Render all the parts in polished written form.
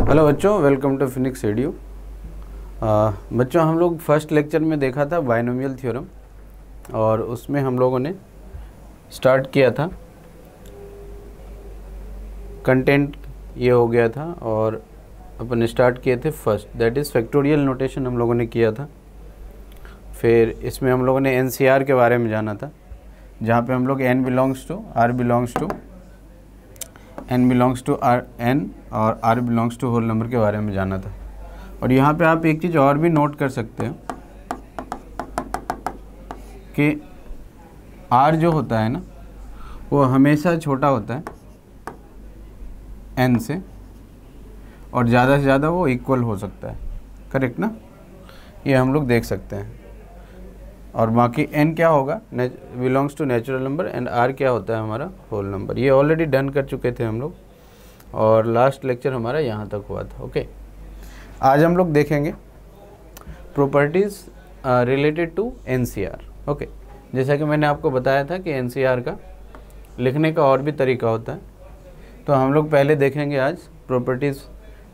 Hello बच्चों, welcome to Phoenix audio. बच्चों, हम लोग फर्स्ट लेक्चर में देखा था बाइनोमियल थ्योरम और उसमें हम लोगों ने स्टार्ट किया था, कंटेंट ये हो गया था और अपन स्टार्ट किए थे first, that is factorial notation हम लोगों ने किया था। फिर इसमें हम लोगों ने एनसीआर के बारे में जाना था, जहाँ पे हम लोग n belongs to r belongs to n belongs to r n और r belongs to whole number के बारे में जाना था। और यहाँ पे आप एक चीज़ और भी नोट कर सकते हो कि r जो होता है ना, वो हमेशा छोटा होता है n से, और ज़्यादा से ज़्यादा वो इक्वल हो सकता है, करेक्ट ना? ये हम लोग देख सकते हैं। और बाकी n क्या होगा, belongs to natural number, and r क्या होता है हमारा होल नंबर। ये ऑलरेडी डन कर चुके थे हम लोग और लास्ट लेक्चर हमारा यहाँ तक हुआ था। ओके, आज हम लोग देखेंगे properties related to NCR. Okay, जैसा कि मैंने आपको बताया था कि एनसीआर का लिखने का और भी तरीका होता है, तो हम लोग पहले देखेंगे आज प्रॉपर्टीज़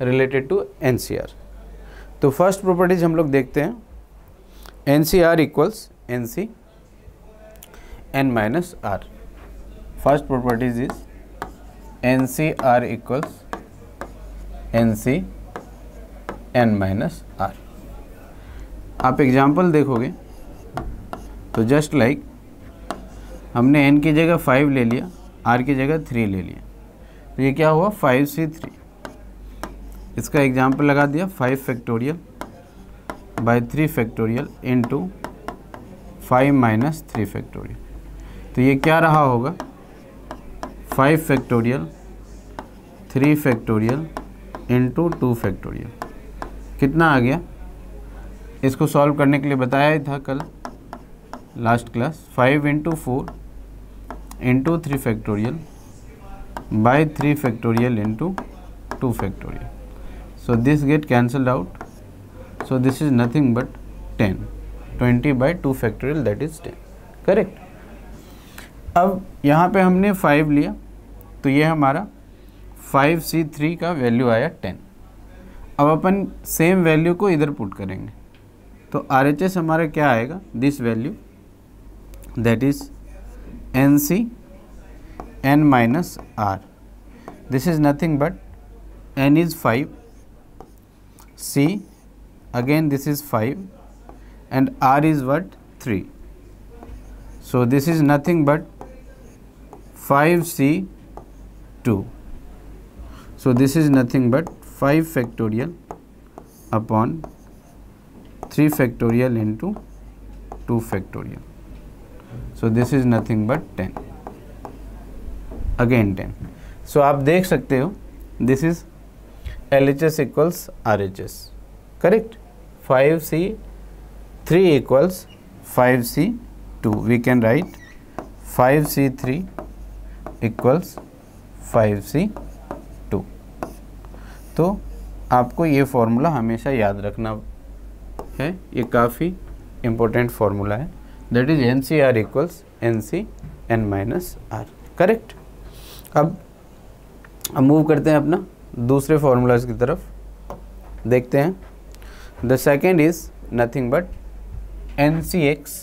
रिलेटेड टू एनसीआर। तो फर्स्ट प्रॉपर्टीज़ हम लोग देखते हैं, NCR equals NC n minus R. First properties is NCR equals NC n minus R. आप एग्जाम्पल देखोगे तो जस्ट लाइक हमने n की जगह 5 ले लिया, R की जगह 3 ले लिया, तो ये क्या हुआ 5C3। इसका एग्जाम्पल लगा दिया 5 factorial by 3 factorial into 5 minus 3 factorial. तो ये क्या रहा होगा 5 फैक्टोरियल 3 फैक्टोरियल इंटू 2 फैक्टोरियल। कितना आ गया? इसको सॉल्व करने के लिए बताया ही था कल last class, 5 into 4 into 3 factorial by 3 factorial into 2 factorial. So this get cancelled out, so this is nothing but 10, 20 by 2 factorial, that is 10, correct. अब यहाँ पे हमने 5 लिया तो ये हमारा 5C3 का वैल्यू आया 10। अब अपन सेम वैल्यू को इधर पुट करेंगे तो RHS हमारा क्या आएगा, this value that is NC n minus R, this is nothing but n is 5, C again this is 5 and R is what, 3. So this is nothing but 5C2. So this is nothing but 5 factorial upon 3 factorial into 2 factorial. So this is nothing but 10, again 10. So आप देख सकते हो this is LHS equals RHS, correct? 5C3 equals 5C2. We can write 5C3 equals 5C2. तो आपको ये formula हमेशा याद रखना है, ये काफ़ी इम्पोर्टेंट फार्मूला है, that is NCR equals NC n minus R, correct. अब मूव करते हैं अपना दूसरे फार्मूलाज की तरफ, देखते हैं। The second is nothing but NCX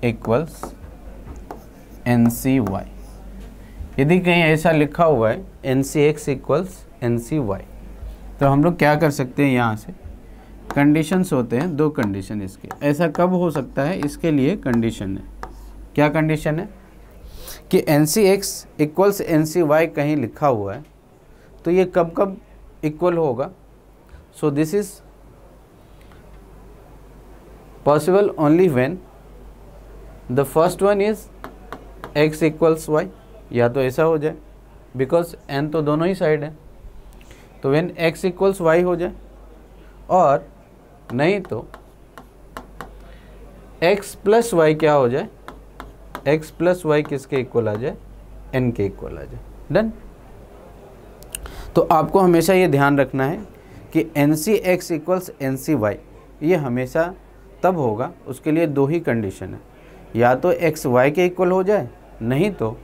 equals NCY। यदि कहीं ऐसा लिखा हुआ है NCX equals NCY, तो हम लोग क्या कर सकते हैं, यहाँ से कंडीशंस होते हैं, दो कंडीशन इसके। ऐसा कब हो सकता है, इसके लिए कंडीशन है, क्या कंडीशन है कि NCX equals NCY कहीं लिखा हुआ है तो ये कब कब इक्वल होगा। सो this is possible only when the first one is x equals y, या तो ऐसा हो जाए बिकॉज n तो दोनों ही साइड है, तो व्हेन x इक्वल्स y हो जाए, और नहीं तो x प्लस वाई क्या हो जाए, x प्लस वाई किसके इक्वल आ जाए, n के इक्वल आ जाए। डन। तो आपको हमेशा ये ध्यान रखना है कि NCX इक्वल्स NCY, ये हमेशा तब होगा, उसके लिए दो ही कंडीशन है, या तो x y के इक्वल हो जाए, नहीं तो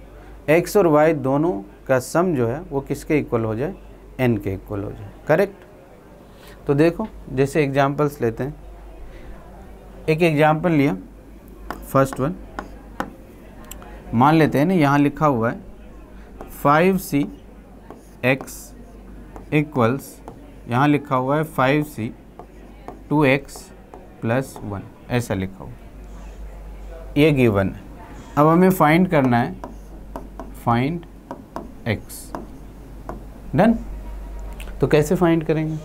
x और y दोनों का सम जो है वो किसके इक्वल हो जाए, n के इक्वल हो जाए। करेक्ट। तो देखो जैसे एग्जांपल्स लेते हैं, एक एग्जांपल लिया फर्स्ट वन, मान लेते हैं ना यहाँ लिखा हुआ है 5c x इक्वल्स, यहाँ लिखा हुआ है 5c 2x + 1, ऐसा लिखा हुआ, ये गिवन है। अब हमें फाइंड करना है फाइंड x। डन। तो कैसे फाइंड करेंगे,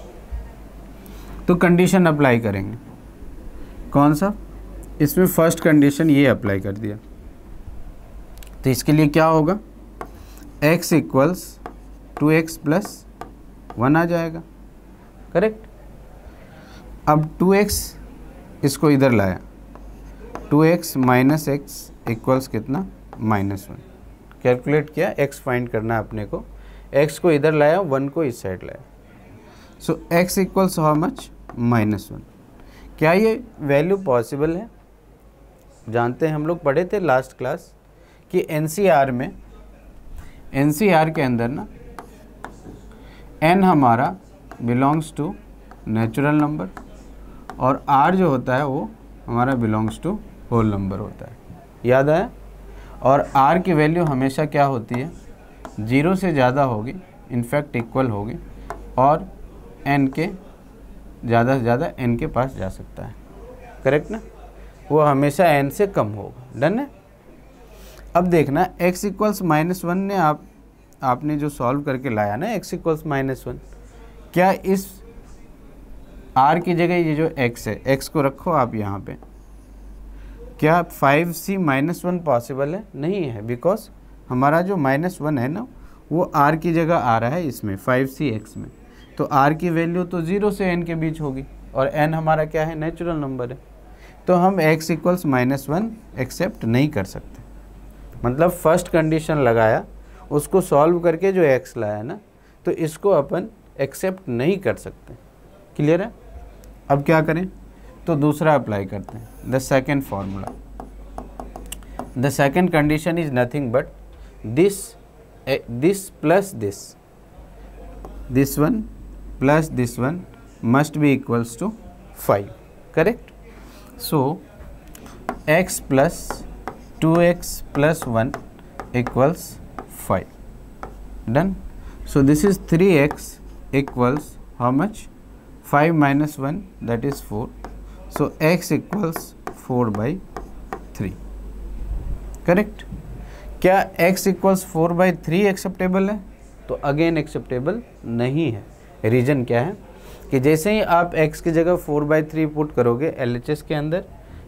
तो कंडीशन अप्लाई करेंगे। कौन सा, इसमें फर्स्ट कंडीशन ये अप्लाई कर दिया, तो इसके लिए क्या होगा, x इक्वल्स 2x + 1 आ जाएगा। करेक्ट। अब 2x इसको इधर लाया, 2x - x इक्वल्स कितना, -1। कैलकुलेट किया, x फाइंड करना है अपने को, x को इधर लाया, 1 को इस साइड लाया। सो x इक्वल्स हाउ मच, -1। क्या ये वैल्यू पॉसिबल है? जानते हैं, हम लोग पढ़े थे लास्ट क्लास कि NCR में, NCR के अंदर ना n हमारा बिलोंग्स टू नेचुरल नंबर और r जो होता है वो हमारा बिलोंग्स टू होल नंबर होता है। याद आया? और r की वैल्यू हमेशा क्या होती है, 0 से ज़्यादा होगी, इनफैक्ट इक्वल होगी, और n के ज़्यादा से ज़्यादा n के पास जा सकता है। करेक्ट ना? वो हमेशा n से कम होगा। डन है? अब देखना x इक्वल्स -1 ने आपने जो सॉल्व करके लाया ना, x इक्वल्स -1, क्या इस r की जगह ये जो x है, x को रखो आप यहाँ पे, क्या 5c -1 पॉसिबल है? नहीं है, बिकॉज हमारा जो -1 है ना वो r की जगह आ रहा है इसमें 5cx में, तो r की वैल्यू तो 0 से n के बीच होगी, और n हमारा क्या है, नेचुरल नंबर है, तो हम x इक्वल्स -1 एक्सेप्ट नहीं कर सकते। मतलब फर्स्ट कंडीशन लगाया, उसको सॉल्व करके जो x लाया ना, तो इसको अपन एक्सेप्ट नहीं कर सकते। क्लियर है? अब क्या करें, तो दूसरा अप्लाई करते हैं, the second formula. The second condition is nothing but this plus this one plus this one must be equals to 5। Correct? So x + 2x + 1 इक्वल्स 5। Done. So this is 3x equals how much, 5 - 1 that is 4. So x equals 4/3. Correct? क्या x equals 4/3 acceptable है? तो again acceptable नहीं है। Reason क्या है कि जैसे ही आप x की जगह 4/3 पुट करोगे LHS के अंदर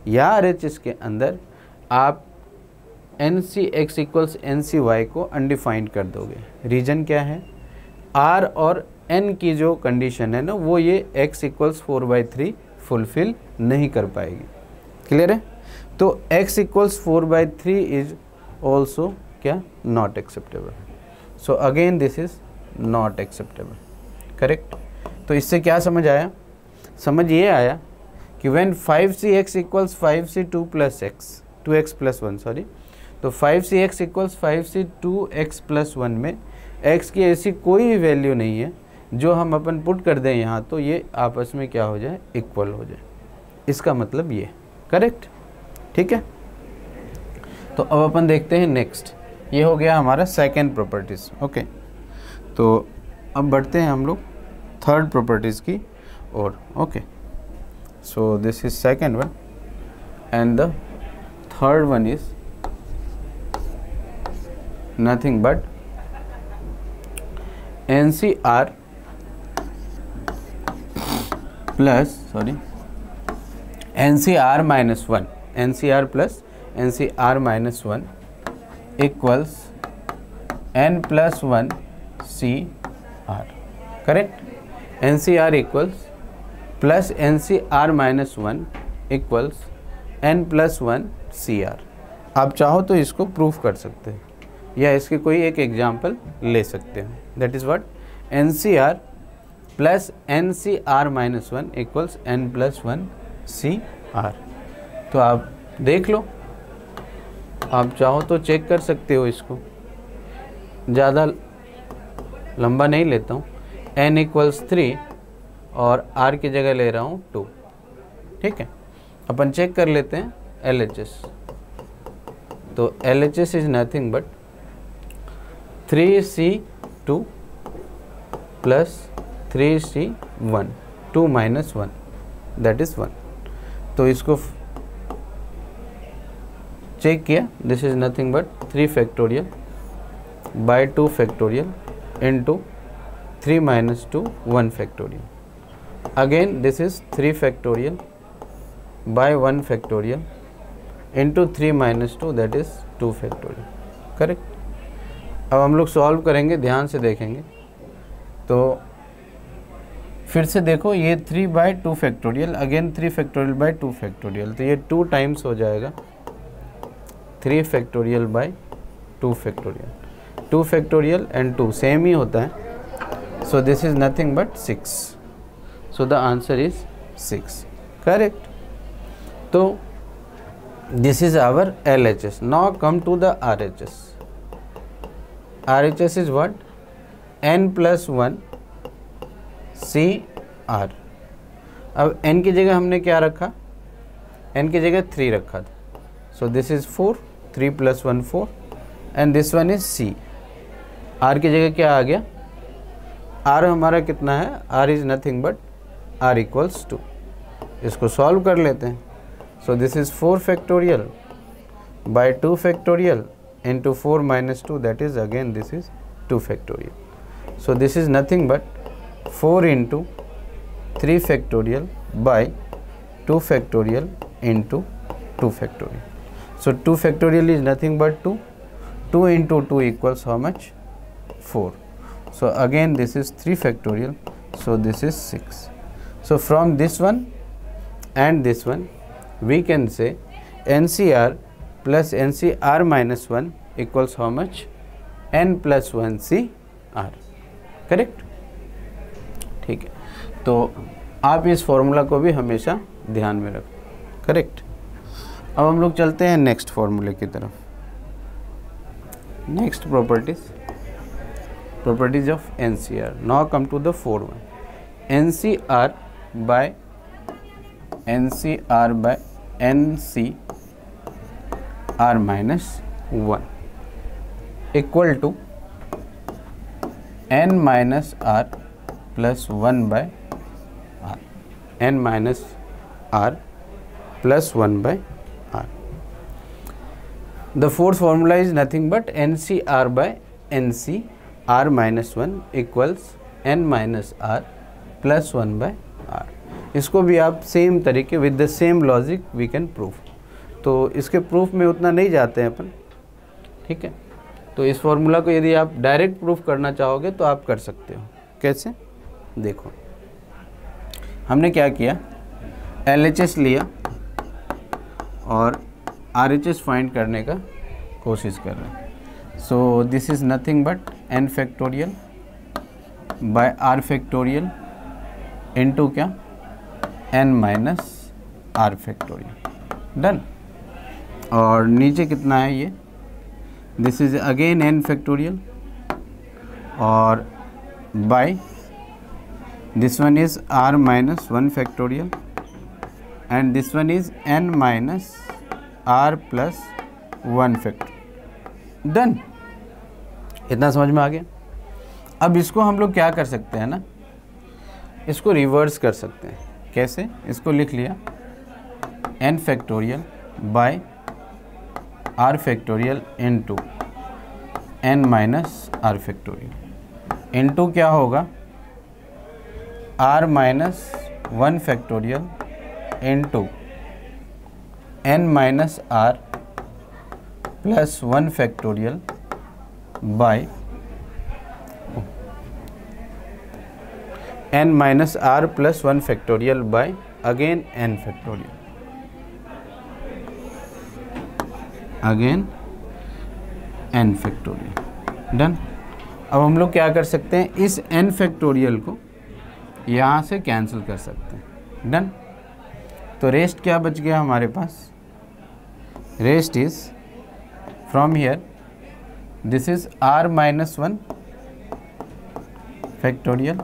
या RHS के अंदर, आप NCx इक्वल्स NCy को अनडिफाइंड कर दोगे। रीज़न क्या है, r और n की जो कंडीशन है ना, वो ये x इक्वल्स 4/3 फुलफिल नहीं कर पाएगी। क्लियर है? तो x इक्वल्स 4/3 इज ऑल्सो क्या, not acceptable. So again this is not acceptable. Correct? तो इससे क्या समझ आया? समझ ये आया कि when 5cx equals 5c 2x + 1 sorry, तो 5cx इक्वल्स 5c 2x + 1 में x की ऐसी कोई वैल्यू नहीं है जो हम अपन पुट कर दें यहाँ, तो ये आपस में क्या हो जाए, इक्वल हो जाए। इसका मतलब ये। करेक्ट? ठीक है? तो अब अपन देखते हैं नेक्स्ट। ये हो गया हमारा सेकेंड प्रॉपर्टीज़। ओके, तो अब बढ़ते हैं हम लोग थर्ड प्रॉपर्टीज़ की ओर। Okay, so this is second one and the third one is nothing but NCR plus NCR - 1, NCR plus NCR - 1 equals n + 1 CR। Correct? NCR equals plus NCR - 1 equals n + 1 CR। आप चाहो तो इसको proof कर सकते हैं या इसके कोई एक एग्जाम्पल ले सकते हैं। That is what, NCR plus NCR - 1 equals n + 1 CR। तो आप देख लो, आप चाहो तो चेक कर सकते हो इसको। ज़्यादा लंबा नहीं लेता हूँ, n इक्वल्स 3 और r की जगह ले रहा हूँ 2। ठीक है, अपन चेक कर लेते हैं LHS। तो LHS is nothing but 3C2 plus 3C1, 2 minus 1 that is 1। तो इसको चेक किया, this is nothing but 3 factorial by 2 factorial into 3 minus 2 1 factorial. Again this is 3 factorial bye 1 factorial into 3 minus 2 that is 2 factorial. Correct. अब हम लोग solve करेंगे, ध्यान से देखेंगे। तो फिर से देखो, ये 3 by 2 factorial, again 3 factorial by 2 factorial, तो ये 2 टाइम्स हो जाएगा 3 factorial by 2 factorial. 2 factorial and 2 same ही होता है। So this is nothing but 6। So the answer is 6। Correct. तो this is our LHS। Now come to the RHS। RHS is what? n plus 1 CR। अब n की जगह हमने क्या रखा? n की जगह 3 रखा था। सो this is 4, 3 plus 1 4 and this one is C। R की जगह क्या आ गया? R हमारा कितना है? R is nothing but R equals 2। इसको सॉल्व कर लेते हैं। So this is 4 factorial by 2 factorial into 4 minus 2 that is again this is 2 factorial. So this is nothing but 4 into 3 factorial by 2 factorial into 2 factorial. So 2 factorial is nothing but 2. 2 into 2 equals how much? 4. So again this is 3 factorial. So this is 6. So from this one and this one we can say NCR plus NCR minus 1 equals how much? N plus 1 CR. Correct? ठीक है, तो आप इस formula को भी हमेशा ध्यान में रखें। करेक्ट। अब हम लोग चलते हैं नेक्स्ट फॉर्मूले की तरफ। Next properties of NCR। Now come to the 4 one. NCR by NCR minus 1 equal to N minus R plus 1 by R। N minus R plus 1 by R। The fourth formula is nothing but NCR by NCR minus 1 equals N minus R plus 1 by R। इसको भी आप same तरीके with the same logic we can proof. तो इसके proof में उतना नहीं जाते हैं अपन। ठीक है, तो इस फॉर्मूला को यदि आप डायरेक्ट प्रूफ करना चाहोगे तो आप कर सकते हो। कैसे? देखो, हमने क्या किया, LHS लिया और RHS फाइंड करने का कोशिश कर रहे हैं। So this is nothing but n factorial by R factorial into क्या? n minus R factorial. Done. और नीचे कितना है ये? This is again n factorial और by this one is R minus 1 factorial and this one is n minus R plus 1 factor. Done. इतना समझ में आ गया। अब इसको हम लोग क्या कर सकते हैं ना, इसको रिवर्स कर सकते हैं। कैसे? इसको लिख लिया n factorial by R factorial into n minus R factorial into क्या होगा? R minus 1 factorial into n minus R plus 1 factorial by n minus R plus 1 factorial by again n factorial, again n factorial. Done. अब हम लोग क्या कर सकते हैं, इस n फैक्टोरियल को यहाँ से कैंसिल कर सकते हैं। डन। तो रेस्ट क्या बच गया हमारे पास? Rest is from here this is r minus 1 factorial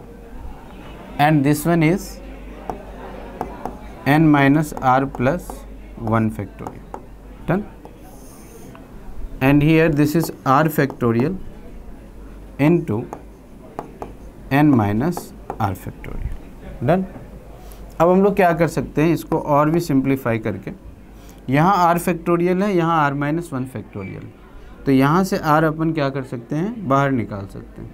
and this one is n minus r plus 1 factorial. Done. And here this is r factorial into n minus r factorial. Done. अब हम लोग क्या कर सकते हैं, इसको और भी सिंप्लीफाई करके, यहाँ r फैक्टोरियल है, यहाँ r माइनस 1 फैक्टोरियल, तो यहाँ से r अपन क्या कर सकते हैं, बाहर निकाल सकते हैं,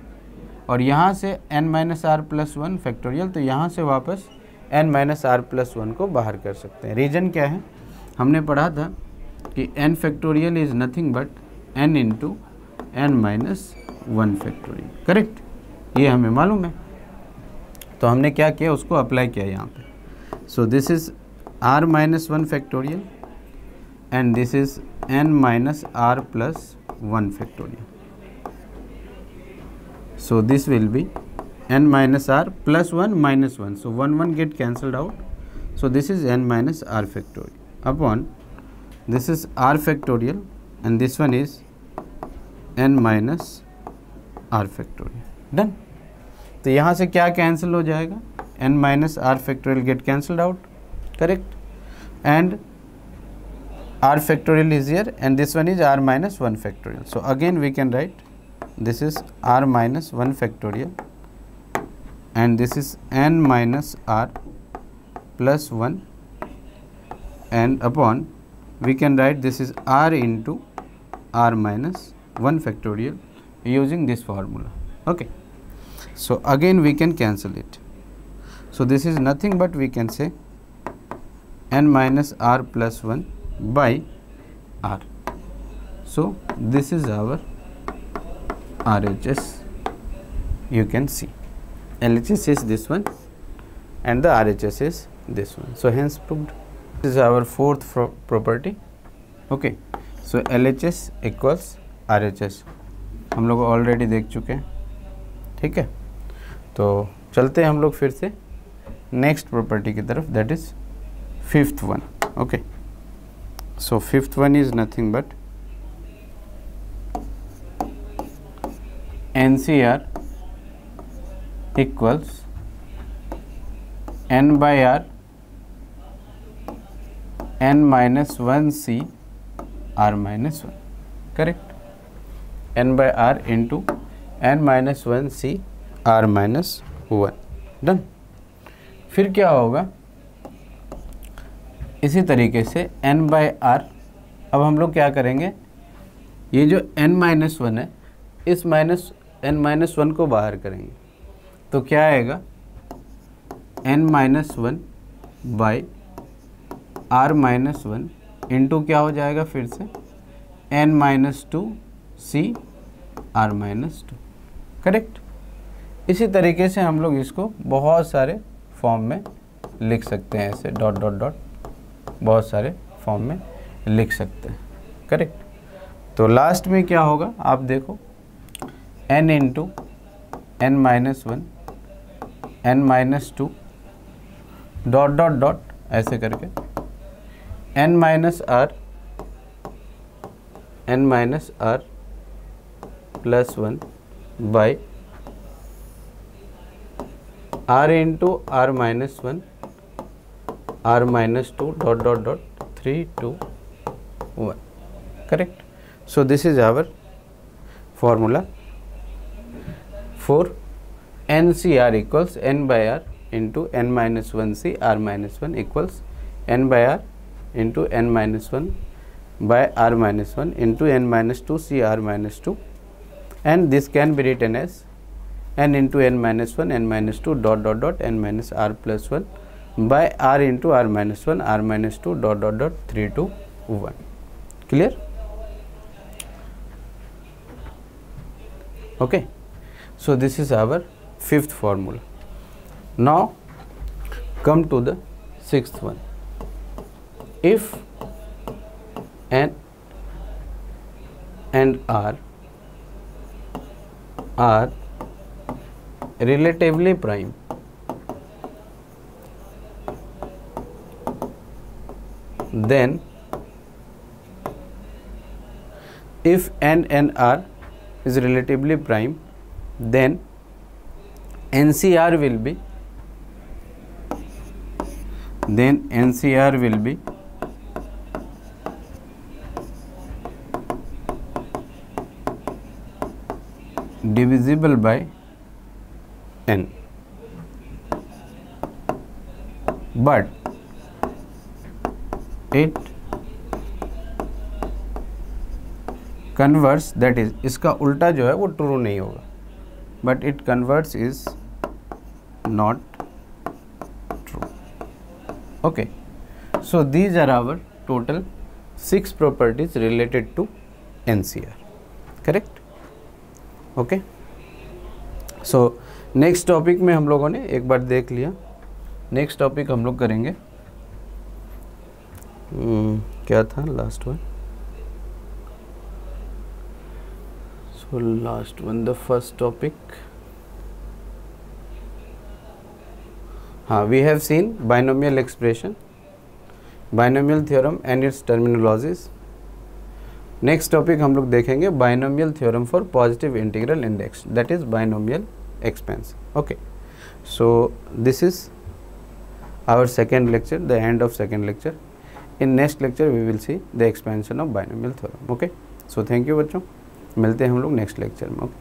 और यहाँ से n minus r plus 1 factorial, तो यहाँ से वापस n माइनस r प्लस 1 को बाहर कर सकते हैं. रीजन क्या है, हमने पढ़ा था कि n factorial is nothing but n into n minus 1 factorial. Correct, ये हमें मालूम है, तो हमने क्या किया, उसको अप्लाई किया यहाँ पे. सो this is r minus 1 factorial and this is n minus r plus 1 factorial. So this will be n minus r plus 1 minus 1. So 1 get cancelled out. So this is n minus r factorial upon this is r factorial and this one is n minus r factorial. Done. तो यहाँ से क्या cancel हो जाएगा, n minus r factorial get cancelled out. Correct. And r factorial is here and this one is r minus 1 factorial. So again we can write this is r minus 1 factorial and this is n minus r plus 1 and upon we can write this is r into r minus 1 factorial using this formula. Okay. So again we can cancel it. So this is nothing but we can say n minus r plus 1 by r. So this is our RHS. You can see LHS is this one and the RHS is this one. So hence proved. This is our fourth property. Okay. So LHS equals RHS हम लोग already देख चुके हैं. ठीक है, तो चलते हैं हम लोग फिर से नेक्स्ट प्रॉपर्टी की तरफ, that is fifth one. Okay, so fifth one is nothing but NCR equals n by r n minus 1 c r minus 1. Correct. n by r into n minus 1 c r minus 1. Done. फिर क्या होगा, इसी तरीके से n by r. अब हम लोग क्या करेंगे, ये जो n माइनस 1 है, इस n माइनस 1 को बाहर करेंगे, तो क्या आएगा, n minus 1 by r minus 1 into क्या हो जाएगा फिर से n minus 2 c r minus 2. Correct. इसी तरीके से हम लोग इसको बहुत सारे फॉर्म में लिख सकते हैं, ऐसे डॉट डॉट डॉट बहुत सारे फॉर्म में लिख सकते हैं. करेक्ट. तो लास्ट में क्या होगा आप देखो, n into n minus 1 n minus 2 dot dot dot ऐसे करके n minus r plus 1 by r into r minus 1 r minus 2 dot dot dot 3 2 1. Correct. So this is our formula for NCR equals n by r into n minus 1 c r minus 1 equals n by r into n minus 1 by r minus 1 into n minus 2 c r minus 2, and this can be written as n into n minus 1 n minus 2 dot dot dot n minus r plus 1 by r into r minus 1 r minus 2 dot dot dot 3 2 1. Clear? Okay. So this is our fifth formula. Now come to the sixth one. If n and r are relatively prime, then if n and r is relatively prime, then NCR will be divisible by n, but it converts, that is इसका उल्टा जो है वो true नहीं होगा, but it converts is not true. Okay, so these are our total 6 properties related to NCR, correct? Okay, so next topic में हम लोगों ने एक बार देख लिया, नेक्स्ट टॉपिक हम लोग करेंगे क्या था last one? So last one, the first topic, हाँ, we have seen binomial expression, binomial theorem and its terminologies. Next topic हम लोग देखेंगे binomial theorem for positive integral index, that is binomial expansion. Okay, so this is our second lecture, the end of second lecture. In next lecture we will see the expansion of binomial theorem. Okay, so thank you बच्चों, मिलते हैं हम लोग next lecture में। Okay.